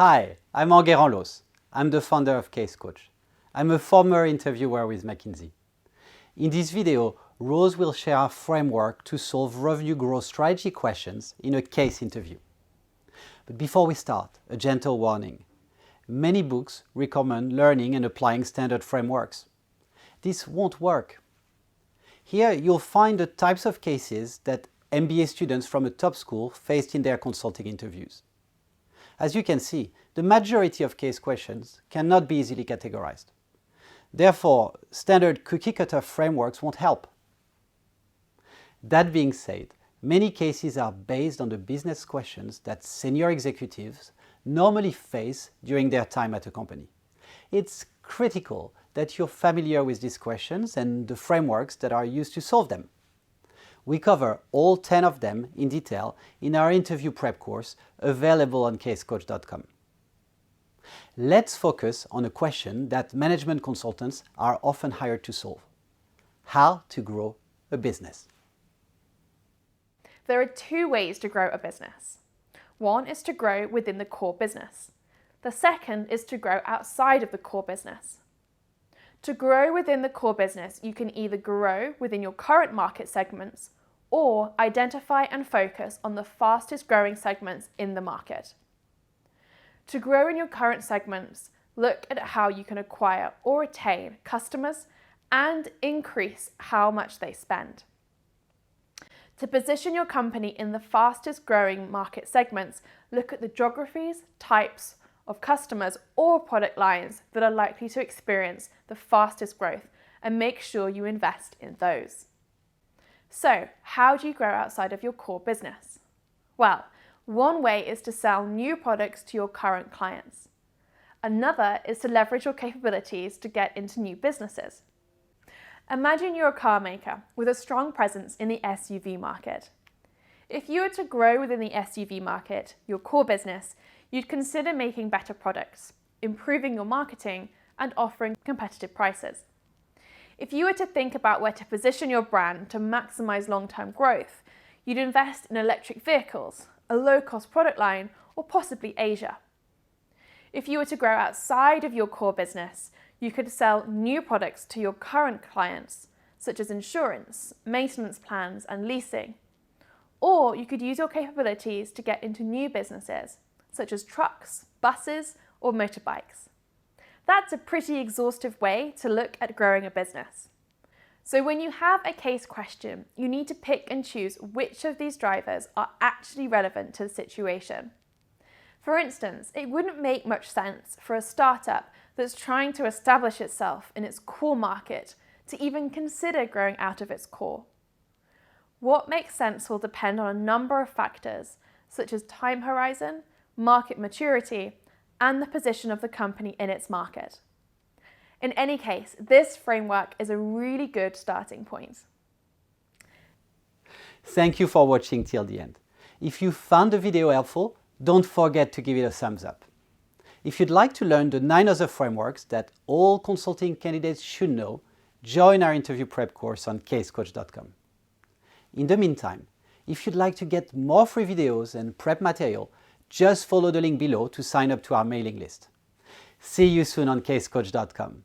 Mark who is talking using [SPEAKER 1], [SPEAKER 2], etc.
[SPEAKER 1] Hi, I'm Enguerrand Los. I'm the founder of CaseCoach. I'm a former interviewer with McKinsey. In this video, Rose will share a framework to solve revenue growth strategy questions in a case interview. But before we start, a gentle warning. Many books recommend learning and applying standard frameworks. This won't work. Here you'll find the types of cases that MBA students from a top school faced in their consulting interviews. As you can see, the majority of case questions cannot be easily categorized. Therefore, standard cookie-cutter frameworks won't help. That being said, many cases are based on the business questions that senior executives normally face during their time at a company. It's critical that you're familiar with these questions and the frameworks that are used to solve them. We cover all 10 of them in detail in our interview prep course available on CaseCoach.com. Let's focus on a question that management consultants are often hired to solve: how to grow a business.
[SPEAKER 2] There are two ways to grow a business. One is to grow within the core business. The second is to grow outside of the core business. To grow within the core business, you can either grow within your current market segments or identify and focus on the fastest growing segments in the market. To grow in your current segments, look at how you can acquire or retain customers and increase how much they spend. To position your company in the fastest growing market segments, look at the geographies, types of customers or product lines that are likely to experience the fastest growth and make sure you invest in those. So, how do you grow outside of your core business? Well, one way is to sell new products to your current clients. Another is to leverage your capabilities to get into new businesses. Imagine you're a car maker with a strong presence in the SUV market. If you were to grow within the SUV market, your core business, you'd consider making better products, improving your marketing, and offering competitive prices. If you were to think about where to position your brand to maximize long-term growth, you'd invest in electric vehicles, a low-cost product line, or possibly Asia. If you were to grow outside of your core business, you could sell new products to your current clients, such as insurance, maintenance plans, and leasing. Or you could use your capabilities to get into new businesses, such as trucks, buses, or motorbikes. That's a pretty exhaustive way to look at growing a business. So when you have a case question, you need to pick and choose which of these drivers are actually relevant to the situation. For instance, it wouldn't make much sense for a startup that's trying to establish itself in its core market to even consider growing out of its core. What makes sense will depend on a number of factors, such as time horizon, market maturity, and the position of the company in its market. In any case, this framework is a really good starting point.
[SPEAKER 1] Thank you for watching till the end. If you found the video helpful, don't forget to give it a thumbs up. If you'd like to learn the 9 other frameworks that all consulting candidates should know, join our interview prep course on CaseCoach.com. In the meantime, if you'd like to get more free videos and prep material, just follow the link below to sign up to our mailing list. See you soon on CaseCoach.com.